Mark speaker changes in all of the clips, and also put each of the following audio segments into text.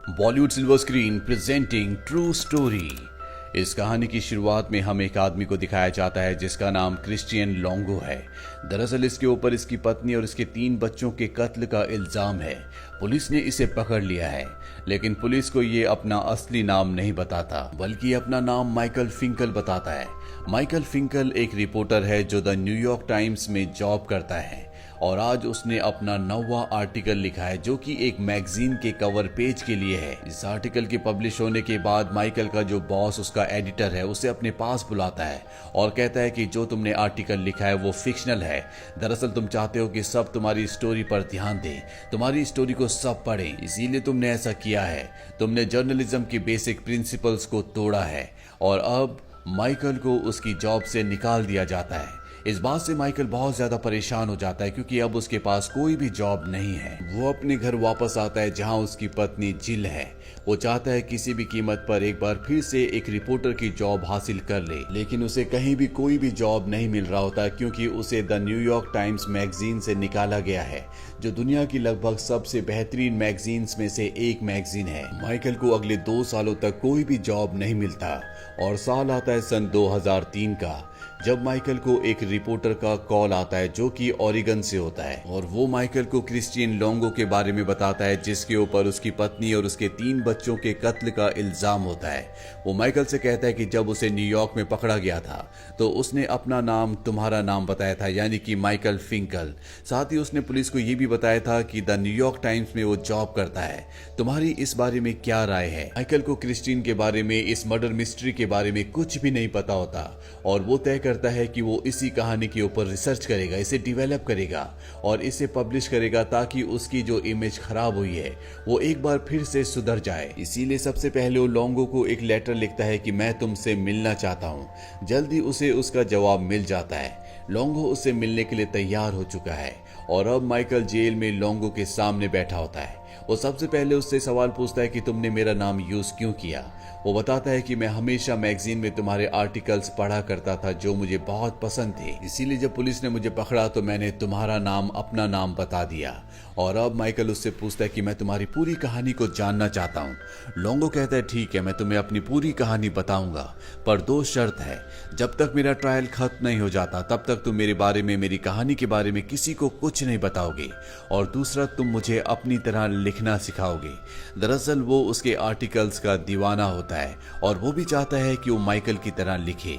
Speaker 1: Bollywood silver screen presenting true story. इस कहानी की शुरुआत में हम एक आदमी को दिखाया जाता है जिसका नाम क्रिश्चियन लोंगो है। दरअसल इसके ऊपर इसकी पत्नी और इसके 3 बच्चों के कत्ल का इल्जाम है। पुलिस ने इसे पकड़ लिया है, लेकिन पुलिस को ये अपना असली नाम नहीं बताता, बल्कि अपना नाम माइकल फिंकल बताता है। माइकल फिंकल एक रिपोर्टर है जो द न्यूयॉर्क टाइम्स में जॉब करता है और आज उसने अपना 9वां आर्टिकल लिखा है जो कि एक मैगजीन के कवर पेज के लिए है। इस आर्टिकल के पब्लिश होने के बाद माइकल का जो बॉस उसका एडिटर है उसे अपने पास बुलाता है और कहता है कि जो तुमने आर्टिकल लिखा है वो फिक्शनल है। दरअसल तुम चाहते हो कि सब तुम्हारी स्टोरी पर ध्यान दें, तुम्हारी स्टोरी को सब पढ़ें, इसीलिए तुमने ऐसा किया है। तुमने जर्नलिज्म की बेसिक प्रिंसिपल्स को तोड़ा है और अब माइकल को उसकी जॉब से निकाल दिया जाता है। इस बात से माइकल बहुत ज्यादा परेशान हो जाता है क्योंकि अब उसके पास कोई भी जॉब नहीं है। वो अपने घर वापस आता है जहां उसकी पत्नी जिल है। वो चाहता है किसी भी कीमत पर एक बार फिर से एक रिपोर्टर की जॉब हासिल कर ले, लेकिन उसे कहीं भी कोई भी जॉब नहीं मिल रहा होता क्योंकि उसे द न्यूयॉर्क टाइम्स मैगजीन से निकाला गया है, जो दुनिया की लगभग सबसे बेहतरीन मैगजीन्स में से एक मैगजीन है। माइकल को अगले 2 सालों तक कोई भी जॉब नहीं मिलता और साल आता है सन 2003 का, जब माइकल को एक रिपोर्टर का कॉल आता है जो कि ओरेगन से होता है और वो माइकल को क्रिश्चियन लोंगो के बारे में बताता है जिसके ऊपर उसकी पत्नी और उसके 3 बच्चों के कत्ल का इल्जाम होता है। वो माइकल से कहता है कि जब उसे न्यूयॉर्क में पकड़ा गया था तो उसने अपना नाम तुम्हारा नाम बताया था, यानी कि माइकल फिंकल। साथ ही उसने पुलिस को यह भी बताया था कि द न्यूयॉर्क टाइम्स में वो जॉब करता है। तुम्हारी इस बारे में क्या राय है? माइकल को क्रिस्टीन के बारे में, इस मर्डर मिस्ट्री के बारे में कुछ भी नहीं पता होता और वो तय करता है कि वो इसी कहानी के ऊपर रिसर्च करेगा, इसे डेवलप करेगा और इसे पब्लिश करेगा ताकि उसकी जो इमेज खराब हुई है वो एक बार फिर से सुधर जाए। इसीलिए सबसे पहले वो लोंगो को एक लेटर लिखता है कि मैं तुमसे मिलना चाहता हूँ। जल्दी उसे उसका जवाब मिल जाता है। लोंगो उससे मिलने के लिए तैयार हो चुका है और अब माइकल जेल में लोंगो के सामने बैठा होता है। वो सबसे पहले उससे सवाल पूछता है कि तुमने मेरा नाम यूज क्यों किया। वो बताता है कि मैं हमेशा मैगजीन में तुम्हारे आर्टिकल्स पढ़ा करता था जो मुझे बहुत पसंद थे, इसीलिए जब पुलिस ने मुझे पकड़ा तो मैंने तुम्हारा नाम अपना नाम बता दिया। और अब माइकल उससे पूछता है कि मैं तुम्हारी पूरी कहानी को जानना चाहता हूँ। लोंगो कहता है ठीक है, मैं तुम्हें अपनी पूरी कहानी बताऊंगा, पर 2 शर्त है। जब तक मेरा ट्रायल खत्म नहीं हो जाता तब तक तुम मेरे बारे में, मेरी कहानी के बारे में किसी को कुछ नहीं बताओगे, और दूसरा तुम मुझे अपनी तरह लिखना सिखाओगे। दरअसल वो उसके आर्टिकल्स का दीवाना होता है और वो भी चाहता है कि वो माइकल की तरह लिखे।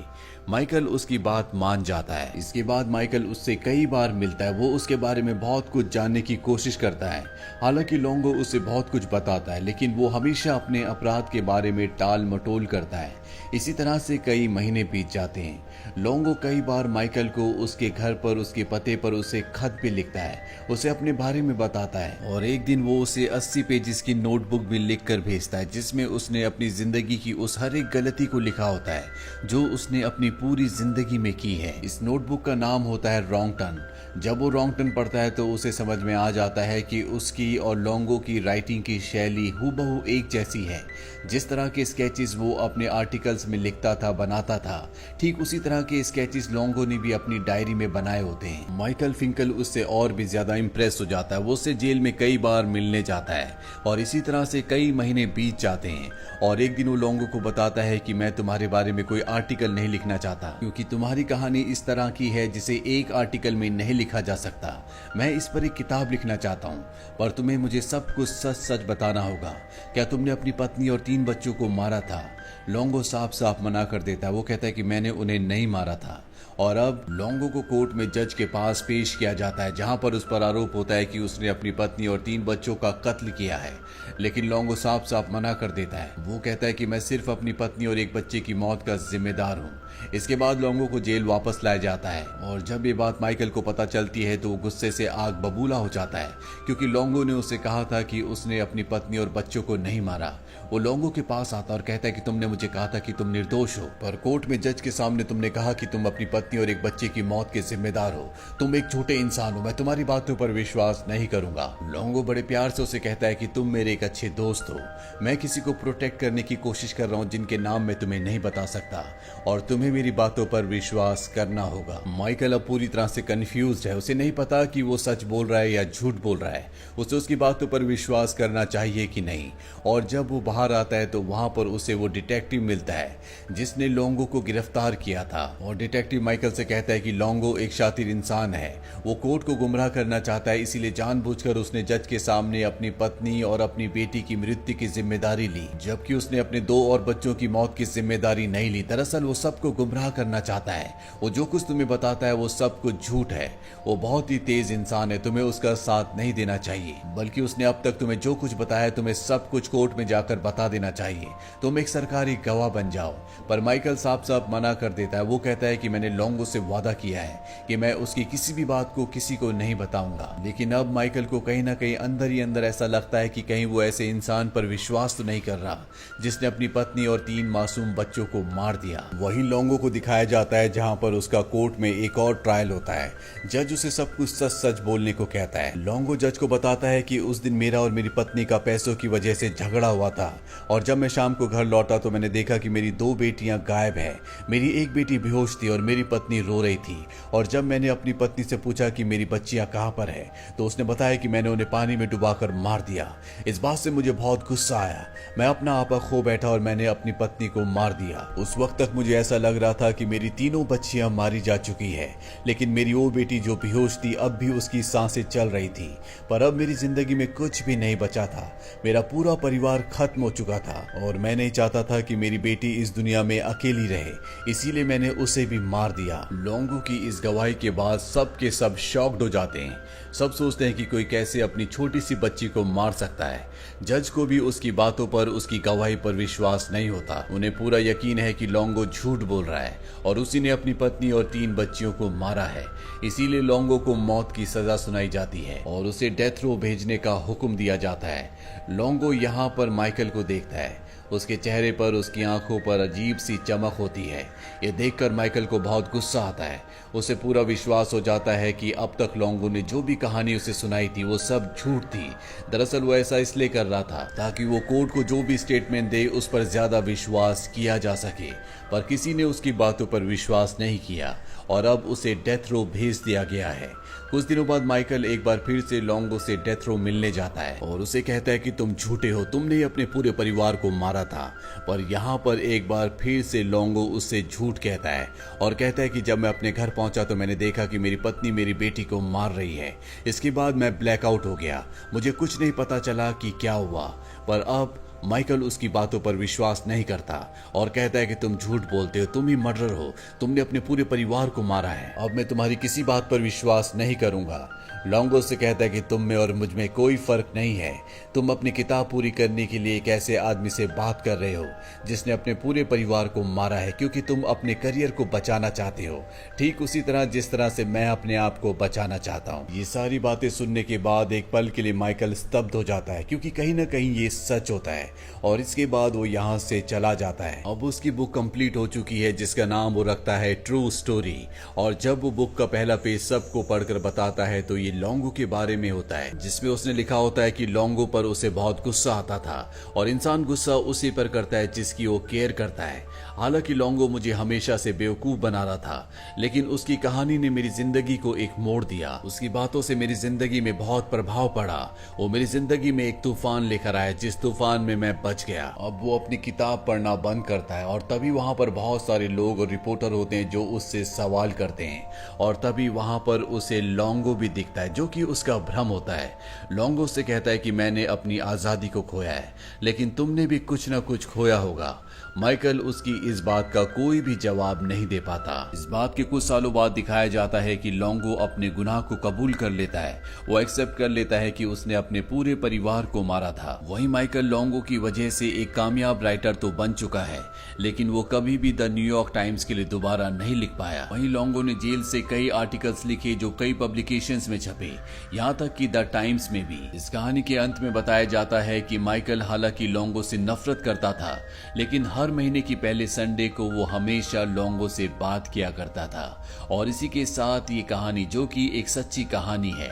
Speaker 1: माइकल उसकी बात मान जाता है। इसके बाद माइकल उससे कई बार मिलता है। वो उसके बारे में बहुत कुछ जानने की कोशिश करता है। हालांकि लोंगो उसे बहुत कुछ बताता है, लेकिन वो हमेशा अपने अपराध के बारे में टाल मटोल करता है। इसी तरह से कई महीने बीत जाते हैं। लोंगो कई बार माइकल को उसके घर पर, उसके पते पर उसे खत भी लिखता है, उसे अपने बारे में बताता है और एक दिन वो उसे 80 पेजेस की नोटबुक भी लिख कर भेजता है जिसमें उसने अपनी जिंदगी की उस हर एक गलती को लिखा होता है जो उसने अपनी पूरी जिंदगी में की है। इस नोटबुक का नाम होता है रॉन्ग टर्न। जब वो रॉन्ग टर्न पढ़ता है तो उसे समझ में आ जाता है कि उसकी और लोंगो की राइटिंग की शैली हूबहू एक जैसी है। जिस तरह के स्केचेस वो अपने आर्टिकल्स में लिखता था, बनाता था, ठीक उसी तरह के स्केचेस लोंगो ने भी अपनी डायरी में बनाए होते हैं। माइकल फिंकल उससे और भी ज्यादा इंप्रेस हो जाता है। वो उससे जेल में कई बार मिलने जाता है और इसी तरह से कई महीने बीत जाते हैं और एक दिन वो लोंगो को बताता है कि मैं तुम्हारे बारे में कोई आर्टिकल नहीं लिखना चाहता क्योंकि तुम्हारी कहानी इस तरह की है जिसे एक आर्टिकल में नहीं लिखा जा सकता। मैं इस पर एक किताब लिखना चाहता हूँ, पर तुम्हें मुझे सब कुछ सच सच बताना होगा। क्या तुमने अपनी पत्नी और 3 बच्चों को मारा था? लोंगो साफ साफ मना कर देता है। वो कहता है कि मैंने उन्हें नहीं मारा था। और अब लोंगो को कोर्ट में जज के पास पेश किया जाता है जहां पर उस पर आरोप होता है कि उसने अपनी पत्नी और 3 बच्चों का कत्ल किया है, लेकिन लोंगो साफ साफ मना कर देता है। वो कहता है कि मैं सिर्फ अपनी पत्नी और एक बच्चे की मौत का जिम्मेदार हूँ। इसके बाद लोंगो को जेल वापस लाया जाता है और जब ये बात माइकल को पता चलती है तो वो गुस्से से आग बबूला हो जाता है क्योंकि लोंगो ने उसे कहा था कि उसने अपनी पत्नी और बच्चों को नहीं मारा। वो लोंगो के पास आता और कहता है कि तुमने मुझे कहा था कि तुम निर्दोष हो, पर कोर्ट में जज के सामने तुमने कहा कि तुम अपनी पत्नी और एक बच्चे की मौत के जिम्मेदार हो। तुम एक झूठे इंसान हो, मैं तुम्हारी बातों पर विश्वास नहीं करूंगा। लोंगो बड़े प्यार से उसे कहता है कि तुम मेरे एक अच्छे दोस्त हो, मैं किसी को प्रोटेक्ट करने की कोशिश कर रहा हूँ जिनके नाम मैं तुम्हें नहीं बता सकता, और तुम्हें मेरी बातों पर विश्वास करना होगा। माइकल अब पूरी तरह से कंफ्यूज्ड है, उसे नहीं पता कि वो सच बोल रहा है या झूठ बोल रहा है, उसे उसकी बातों पर विश्वास करना चाहिए कि नहीं। और जब वो बाहर आता है तो वहां पर उसे वो डिटेक्टिव मिलता है जिसने लोंगो को गिरफ्तार किया था, और डिटेक्टिव माइकल से कहता है कि लोंगो एक शातिर इंसान है, वो कोर्ट को गुमराह करना चाहता है, इसीलिए जानबूझकर उसने जज के सामने अपनी पत्नी और अपनी बेटी की मृत्यु की जिम्मेदारी ली, जबकि उसने अपने 2 और बच्चों की मौत की जिम्मेदारी नहीं ली। दरअसल वो सबको गुमराह करना चाहता है, वो जो कुछ तुम्हें बताता है वो सब कुछ झूठ है। वो बहुत ही तेज इंसान है, तुम्हें उसका साथ नहीं देना चाहिए, बल्कि उसने अब तक तुम्हें जो कुछ बताया है तुम्हें सब कुछ कोर्ट में जाकर बता देना चाहिए, तुम एक सरकारी गवाह बन जाओ। पर माइकल साफ साफ मना कर देता है, वो कहता है कि मैंने लोंगो से वादा किया है कि मैं उसकी किसी भी बात को किसी को नहीं बताऊंगा। लेकिन अब माइकल को कहीं ना कहीं अंदर ही अंदर ऐसा लगता है कि कहीं वो ऐसे इंसान पर विश्वास तो नहीं कर रहा जिसने अपनी पत्नी और 3 मासूम बच्चों को मार दिया। वहीं लोंगो को दिखाया जाता है जहां पर उसका कोर्ट में एक और ट्रायल होता है। जज उसे सब कुछ सच सच बोलने को कहता है। लोंगो जज को बताता है कि उस दिन मेरा और मेरी पत्नी का पैसों की वजह से झगड़ा हुआ था, और जब मैं शाम को घर लौटा तो मैंने देखा कि मेरी 2 बेटियां गायब है। मेरी एक बेटी बेहोश थी और मेरी पत्नी रो रही थी, और जब मैंने अपनी पत्नी से पूछा कि मेरी बच्चियां कहां पर है तो उसने बताया कि मैंने उन्हें पानी में डुबाकर मार दिया। इस बात से मुझे बहुत गुस्सा आया, मैं अपना आपा खो बैठा और मैंने अपनी पत्नी को मार दिया। उस वक्त तक मुझे ऐसा लग रहा था कि मेरी तीनों बच्चियां मारी जा चुकी है, लेकिन मेरी वो बेटी जो बेहोश थी अब भी उसकी सांसें चल रही थी। पर अब मेरी जिंदगी में कुछ भी नहीं बचा था, मेरा पूरा परिवार खत्म हो चुका था, और मैं नहीं चाहता था कि मेरी बेटी इस दुनिया में अकेली रहे, इसीलिए मैंने उसे भी मार दिया। लोंगो की इस गवाही के बाद सब के सब शॉक्ड हो जाते हैं। सब सोचते हैं कि कोई कैसे अपनी छोटी सी बच्ची को मार सकता है। जज को भी उसकी बातों पर, उसकी गवाही पर विश्वास नहीं होता। उन्हें पूरा यकीन है कि लोंगो झूठ बोल रहा है और उसी ने अपनी पत्नी और 3 बच्चियों को मारा है। इसीलिए लोंगो को मौत की सजा सुनाई जाती है और उसे डेथ रो भेजने का हुक्म दिया जाता है। लोंगो यहाँ पर माइकल को देखता है, उसके चेहरे पर, उसकी आंखों पर अजीब सी चमक होती है। ये देखकर माइकल को बहुत गुस्सा आता है। उसे पूरा विश्वास हो जाता है कि अब तक लोंगो ने जो भी कहानी उसे सुनाई थी वो सब झूठ थी। दरअसल वो ऐसा इसलिए कर रहा था ताकि वो कोर्ट को जो भी स्टेटमेंट दे उस पर ज्यादा विश्वास किया जा सके, पर किसी ने उसकी बातों पर विश्वास नहीं किया और अब उसे डेथ रो भेज दिया गया है। कुछ दिनों बाद माइकल एक बार फिर से लोंगो से डेथ रो मिलने जाता है और उसे कहता है कि तुम झूठे हो, तुमने अपने पूरे परिवार को मारा था। पर यहाँ पर एक बार फिर से लोंगो उससे झूठ कहता है और कहता है कि जब मैं अपने घर पहुंचा तो मैंने देखा कि मेरी पत्नी मेरी बेटी को मार रही है। इसके बाद मैं ब्लैकआउट हो गया, मुझे कुछ नहीं पता चला कि क्या हुआ। पर अब माइकल उसकी बातों पर विश्वास नहीं करता और कहता है कि तुम झूठ बोलते हो, तुम ही मर्डर हो, तुमने अपने पूरे परिवार को मारा है। अब मैं तुम्हारी किसी बात पर विश्वास नहीं करूंगा। लोंगो से कहता है कि तुम में और मुझ में कोई फर्क नहीं है। तुम अपनी किताब पूरी करने के लिए एक ऐसे आदमी से बात कर रहे हो जिसने अपने पूरे परिवार को मारा है, क्योंकि तुम अपने करियर को बचाना चाहते हो, ठीक उसी तरह जिस तरह से मैं अपने आप को बचाना चाहता हूँ। ये सारी बातें सुनने के बाद एक पल के लिए माइकल स्तब्ध हो जाता है, क्योंकि कहीं ना कहीं ये सच होता है, और इसके बाद वो यहाँ से चला जाता है। अब उसकी बुक कंप्लीट हो चुकी है जिसका नाम वो रखता है ट्रू स्टोरी, और जब वो बुक का पहला पेज सबको पढ़कर बताता है तो ये लोंगो के बारे में होता है, जिसमें उसने लिखा होता है कि लोंगो पर उसे बहुत गुस्सा आता था और इंसान गुस्सा उसी पर करता है जिसकी वो केयर करता है। हालांकि लोंगो मुझे हमेशा से बेवकूफ बना रहा था, लेकिन उसकी कहानी ने मेरी जिंदगी को एक मोड़ दिया। उसकी बातों से मेरी जिंदगी में बहुत प्रभाव पड़ा। वो मेरी जिंदगी में एक तूफान लेकर आया जिस तूफान में मैं बच गया। अब वो अपनी किताब पढ़ना बंद करता है और तभी वहां पर बहुत सारे लोग और रिपोर्टर होते हैं जो उससे सवाल करते हैं, और तभी वहां पर उसे लोंगो भी दिखता है जो कि उसका भ्रम होता है। लोंगो से कहता है कि मैंने अपनी आजादी को खोया है, लेकिन तुमने भी कुछ ना कुछ खोया होगा। माइकल उसकी इस बात का कोई भी जवाब नहीं दे पाता। इस बात के कुछ सालों बाद दिखाया जाता है कि लोंगो अपने गुनाह को कबूल कर लेता है। वो एक्सेप्ट कर लेता है कि उसने अपने पूरे परिवार को मारा था। वहीं माइकल लोंगो की वजह से एक कामयाब राइटर तो बन चुका है, लेकिन वो कभी भी द न्यूयॉर्क टाइम्स के लिए दोबारा नहीं लिख पाया। वहीं लोंगो ने जेल से कई आर्टिकल्स लिखे जो कई पब्लिकेशंस में छपे, यहाँ तक कि द टाइम्स में भी। इस कहानी के अंत में बताया जाता है कि माइकल हालांकि लोंगो से नफरत करता था, लेकिन हर महीने की पहले संडे को वो हमेशा लोंगो से बात किया करता था। और इसी के साथ ये कहानी, जो कि एक सच्ची कहानी है,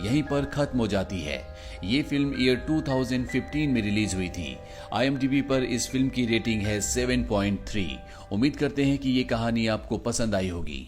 Speaker 1: यहीं पर खत्म हो जाती है। ये फिल्म ईयर 2015 में रिलीज हुई थी। IMDb पर इस फिल्म की रेटिंग है 7.3। उम्मीद करते हैं कि ये कहानी आपको पसंद आई होगी।